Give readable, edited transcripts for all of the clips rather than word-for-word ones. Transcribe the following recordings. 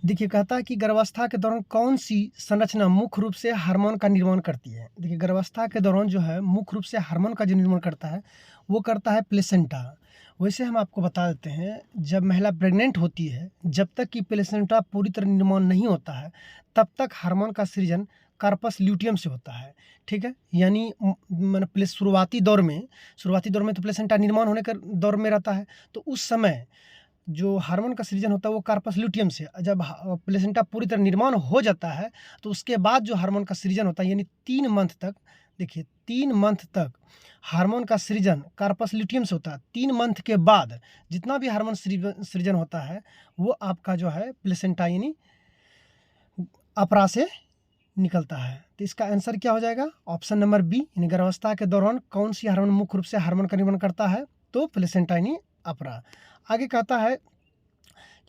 देखिए कहता है कि गर्भावस्था के दौरान कौन सी संरचना मुख्य रूप से हार्मोन का निर्माण करती है। देखिए गर्भावस्था के दौरान जो है मुख्य रूप से हार्मोन का जो निर्माण करता है वो करता है प्लेसेंटा। वैसे हम आपको बता देते हैं, जब महिला प्रेग्नेंट होती है, जब तक कि प्लेसेंटा पूरी तरह निर्माण नहीं होता है तब तक हार्मोन का सृजन कार्पस ल्यूटियम से होता है। ठीक है, यानी मैंने शुरुआती दौर में तो प्लेसेंटा निर्माण होने के दौर में रहता है, तो उस समय जो हार्मोन का सृजन होता है वो कार्पस ल्यूटियम से। जब प्लेसेंटा पूरी तरह निर्माण हो जाता है तो उसके बाद जो हार्मोन का सृजन होता है, यानी 3 मंथ तक, देखिए 3 मंथ तक हार्मोन का सृजन कार्पस ल्यूटियम से होता है। 3 मंथ के बाद जितना भी हार्मोन सृजन होता है वो आपका जो है प्लेसेंटा यानी अपरा से निकलता है। तो इसका आंसर क्या हो जाएगा? ऑप्शन नंबर बी, यानी गर्भावस्था के दौरान कौन सी हार्मोन मुख्य रूप से हार्मोन का निर्माण करता है? तो प्लेसेंटा यानी अपरा। आगे कहता है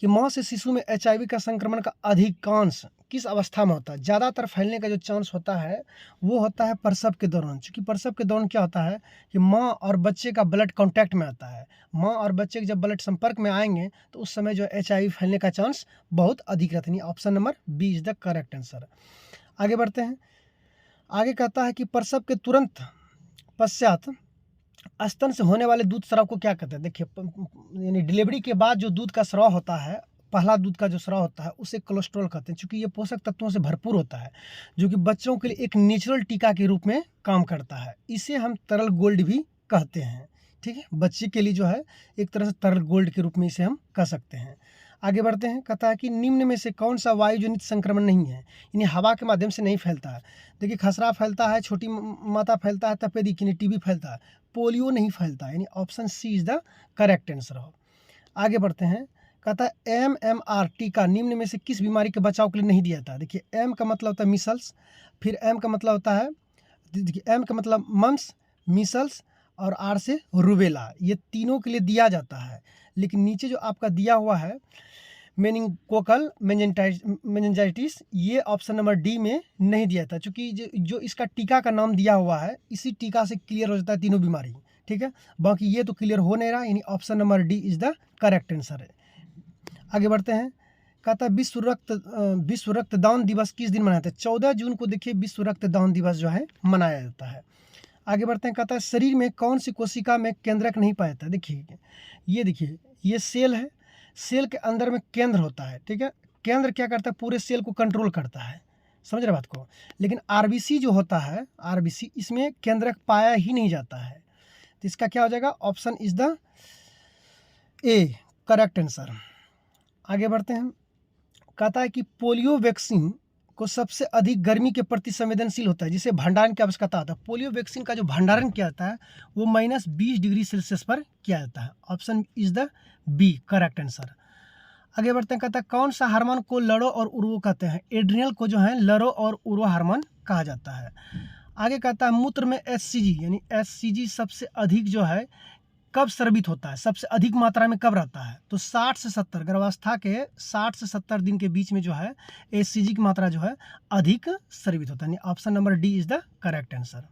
कि माँ से शिशु में एचआईवी का संक्रमण का अधिकांश किस अवस्था में होता है? ज़्यादातर फैलने का जो चांस होता है वो होता है प्रसव के दौरान। चूँकि प्रसव के दौरान क्या होता है कि माँ और बच्चे का ब्लड कॉन्टैक्ट में आता है। माँ और बच्चे के जब ब्लड संपर्क में आएंगे तो उस समय जो एचआईवी फैलने का चांस बहुत अधिक रहता है। Option number B is the correct answer. आगे बढ़ते हैं। आगे कहता है कि प्रसव के तुरंत पश्चात स्तन से होने वाले दूध स्राव को क्या कहते हैं? देखिए यानी डिलीवरी के बाद जो दूध का स्राव होता है, पहला दूध का जो स्राव होता है उसे कोलेस्ट्रॉल कहते हैं। चूँकि ये पोषक तत्वों से भरपूर होता है जो कि बच्चों के लिए एक नेचुरल टीका के रूप में काम करता है। इसे हम तरल गोल्ड भी कहते हैं। ठीक है, बच्चे के लिए जो है एक तरह से तरल गोल्ड के रूप में इसे हम कह सकते हैं। आगे बढ़ते हैं। कहता है कि निम्न में से कौन सा वायुजनित संक्रमण नहीं है, यानी हवा के माध्यम से नहीं फैलता है? देखिए खसरा फैलता है, छोटी माता फैलता है, तपेदिक यानी टीबी फैलता है, पोलियो नहीं फैलता, यानी option C is the correct answer हो। आगे बढ़ते हैं। कहता है MMR टीका निम्न में से किस बीमारी के बचाव के लिए नहीं दिया जाता? देखिए एम का मतलब होता है मिसल्स, फिर एम का मतलब होता है, देखिए एम का मतलब मम्स, मिसल्स और आर से रूबेला, ये तीनों के लिए दिया जाता है। लेकिन नीचे जो आपका दिया हुआ है मेनिंगोकोकल मेनिंजाइटिस, ये ऑप्शन नंबर डी में नहीं दिया था। चूँकि जो इसका टीका का नाम दिया हुआ है इसी टीका से क्लियर हो जाता है तीनों बीमारी। ठीक है, बाकी ये तो क्लियर हो नहीं रहा, यानी option number D is the correct answer है। आगे बढ़ते हैं। कहता है विश्व रक्तदान दिवस किस दिन मनाया जाता है? 14 जून को देखिए विश्व रक्तदान दिवस जो है मनाया जाता है। आगे बढ़ते हैं। कहता है शरीर में कौन सी कोशिका में केंद्रक नहीं पाया जाता? देखिए ये सेल है, सेल के अंदर में केंद्र होता है। ठीक है, केंद्र क्या करता है? पूरे सेल को कंट्रोल करता है, समझ रहे बात को। लेकिन आरबीसी जो होता है, आरबीसी, इसमें केंद्रक पाया ही नहीं जाता है। तो इसका क्या हो जाएगा? Option is the A correct answer. आगे बढ़ते हैं। कहता है कि पोलियो वैक्सीन को सबसे अधिक गर्मी के प्रति संवेदनशील होता है, जिसे भंडारण की आवश्यकता होता है। पोलियो वैक्सीन का जो भंडारण किया जाता है वो -20 डिग्री सेल्सियस पर किया जाता है। Option is the B correct answer. आगे बढ़ते हैं। कहता है कौन सा हार्मोन को लरो और उर्वो कहते हैं? एड्रिनल को जो है लरो और उर्वो हार्मोन कहा जाता है। आगे कहता है मूत्र में एचसीजी यानी एचसीजी सबसे अधिक जो है कब स्रावित होता है? सबसे अधिक मात्रा में कब रहता है? तो 60 से 70, गर्भावस्था के 60 से 70 दिन के बीच में जो है एचसीजी की मात्रा जो है अधिक स्रावित होता है। Option number D is the correct answer.